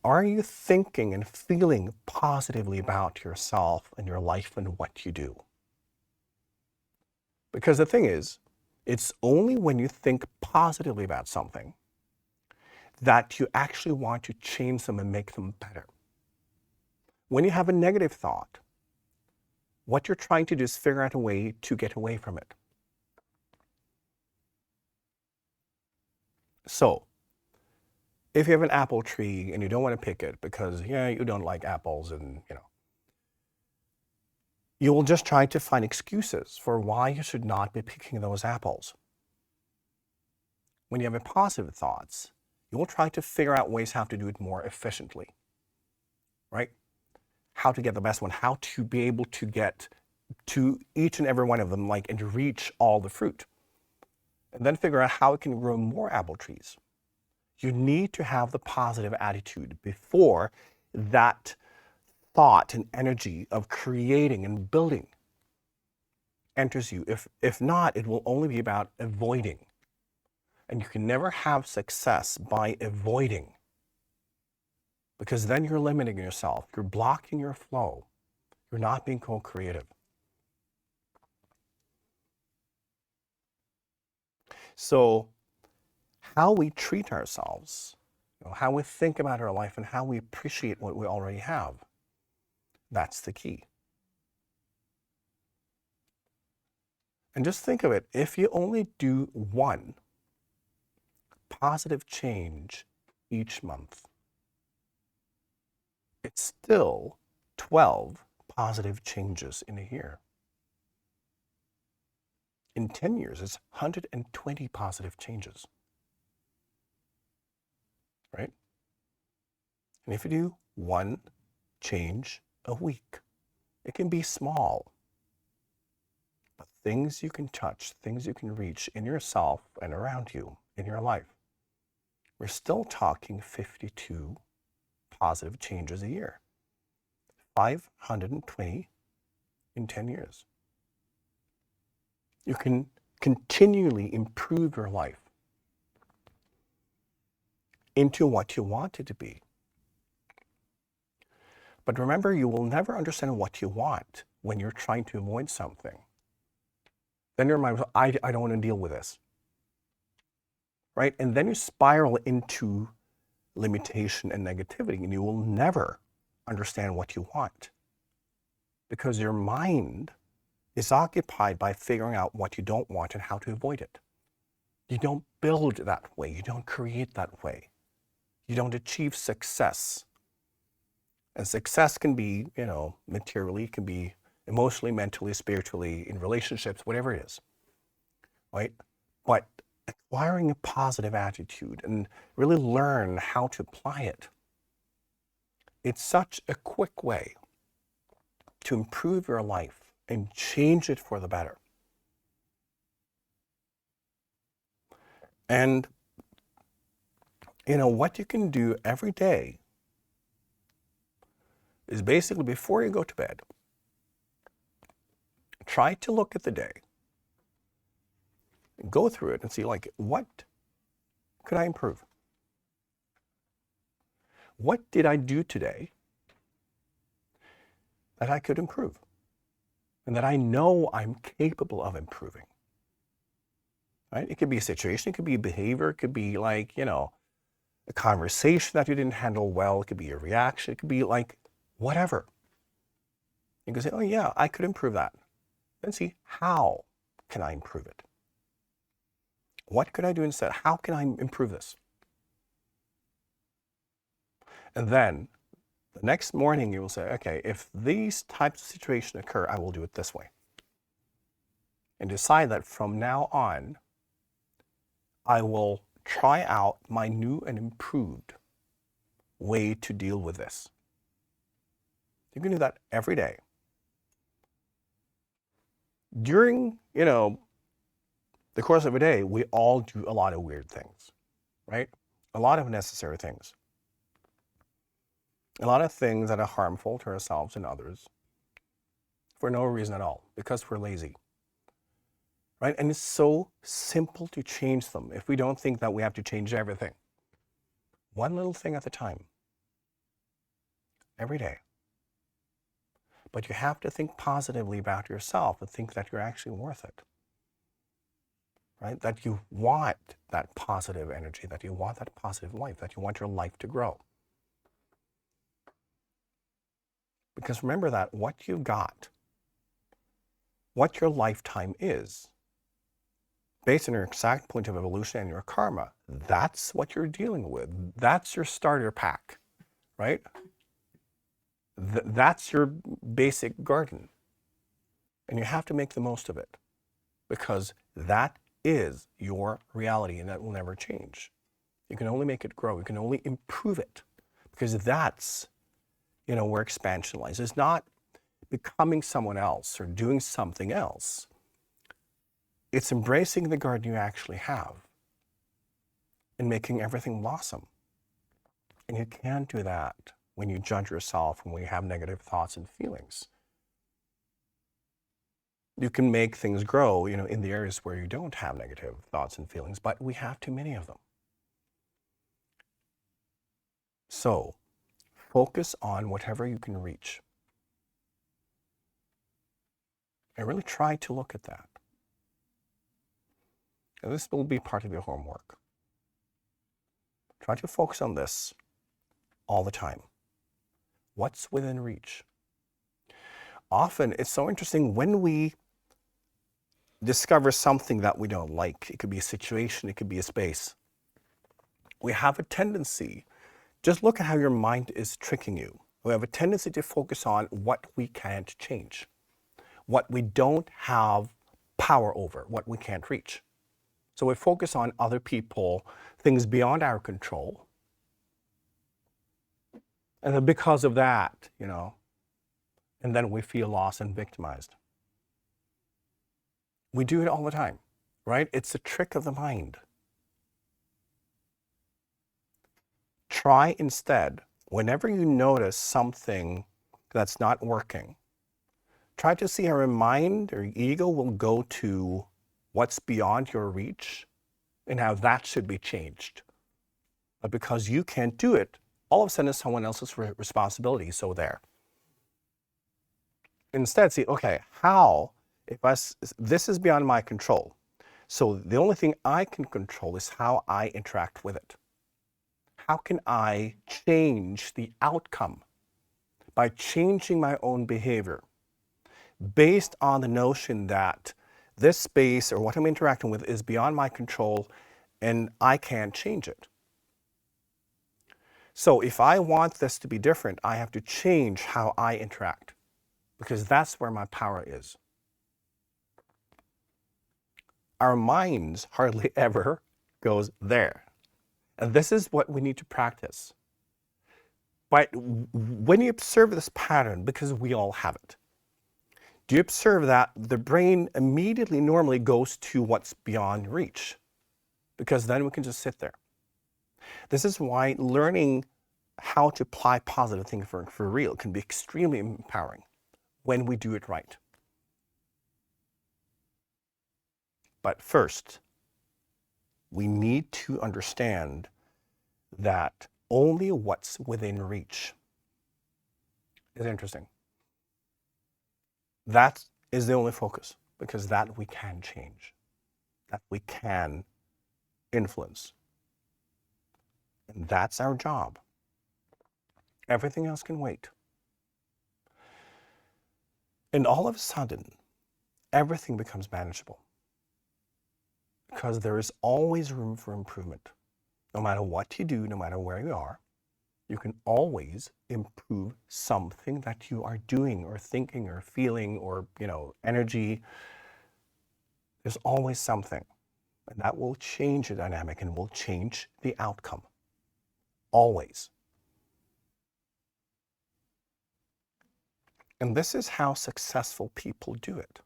Are you thinking and feeling positively about yourself and your life and what you do? Because the thing is, it's only when you think positively about something that you actually want to change them and make them better. When you have a negative thought, what you're trying to do is figure out a way to get away from it. So, if you have an apple tree and you don't want to pick it because, you don't like apples and, you will just try to find excuses for why you should not be picking those apples. When you have positive thoughts, you will try to figure out ways how to do it more efficiently, right? How to get the best one, how to be able to get to each and every one of them, and to reach all the fruit. And then figure out how it can grow more apple trees. You need to have the positive attitude before that thought and energy of creating and building enters you. If not, it will only be about avoiding. And you can never have success by avoiding, because then you're limiting yourself. You're blocking your flow. You're not being co-creative. So how we treat ourselves, how we think about our life and how we appreciate what we already have, that's the key. And just think of it, if you only do one positive change each month, it's still 12 positive changes in a year. In 10 years, it's 120 positive changes, right? And if you do one change a week, it can be small, but things you can touch, things you can reach in yourself and around you in your life, we're still talking 52 positive changes a year. 520 in 10 years. You can continually improve your life into what you want it to be. But remember, you will never understand what you want when you're trying to avoid something. Then your mind goes, I don't want to deal with this. Right? And then you spiral into limitation and negativity, and you will never understand what you want, because your mind is occupied by figuring out what you don't want and how to avoid it. You don't build that way. You don't create that way. You don't achieve success. And success can be, materially, it can be emotionally, mentally, spiritually, in relationships, whatever it is, right? But acquiring a positive attitude and really learn how to apply it, it's such a quick way to improve your life and change it for the better. And, what you can do every day is basically, before you go to bed, try to look at the day and go through it and see, what could I improve? What did I do today that I could improve and that I know I'm capable of improving? Right? It could be a situation, it could be a behavior, it could be a conversation that you didn't handle well, it could be a reaction, it could be whatever. You can say, oh yeah, I could improve that. Then see, how can I improve it? What could I do instead? How can I improve this? And then the next morning you will say, okay, if these types of situations occur, I will do it this way. And decide that from now on, I will try out my new and improved way to deal with this. You can do that every day. During, the course of a day, we all do a lot of weird things, right? A lot of necessary things. A lot of things that are harmful to ourselves and others for no reason at all, because we're lazy, right? And it's so simple to change them if we don't think that we have to change everything. One little thing at a time. every day. But you have to think positively about yourself and think that you're actually worth it, right? That you want that positive energy, that you want that positive life, that you want your life to grow. Because remember that what you've got, what your lifetime is, based on your exact point of evolution and your karma, that's what you're dealing with. That's your starter pack, right? That's your basic garden. And you have to make the most of it because that is your reality and that will never change. You can only make it grow. You can only improve it because that's, where expansion lies. It's not becoming someone else or doing something else. It's embracing the garden you actually have and making everything blossom. And you can't do that when you judge yourself and when you have negative thoughts and feelings. You can make things grow, in the areas where you don't have negative thoughts and feelings, but we have too many of them. So focus on whatever you can reach. And really try to look at that. And this will be part of your homework. Try to focus on this all the time. What's within reach? Often, it's so interesting when we discover something that we don't like. It could be a situation, it could be a space. We have a tendency, just look at how your mind is tricking you. We have a tendency to focus on what we can't change, what we don't have power over, what we can't reach. So we focus on other people, things beyond our control. And then because of that, and then we feel lost and victimized. We do it all the time, right? It's a trick of the mind. Try instead, whenever you notice something that's not working, try to see how your mind or ego will go to what's beyond your reach and how that should be changed. But because you can't do it, all of a sudden it's someone else's responsibility, so there. Instead, see, okay, how, this is beyond my control. So the only thing I can control is how I interact with it. How can I change the outcome by changing my own behavior based on the notion that this space or what I'm interacting with is beyond my control and I can't change it. So if I want this to be different, I have to change how I interact because that's where my power is. Our minds hardly ever goes there. And this is what we need to practice. But when you observe this pattern, because we all have it, do you observe that the brain immediately normally goes to what's beyond reach? Because then we can just sit there. This is why learning how to apply positive things for real can be extremely empowering when we do it right. But first, we need to understand that only what's within reach is interesting. That is the only focus, because that we can change, that we can influence. And that's our job. Everything else can wait. And all of a sudden, everything becomes manageable because there is always room for improvement. No matter what you do, no matter where you are, you can always improve something that you are doing or thinking or feeling or, energy. There's always something, and that will change the dynamic and will change the outcome. Always. And this is how successful people do it.